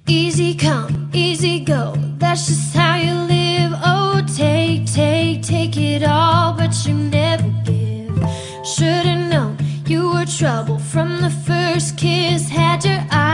Easy come, easy go, that's just how you live. Oh, take it all, but you never give. Should've known you were trouble from the first kiss. Had your eyes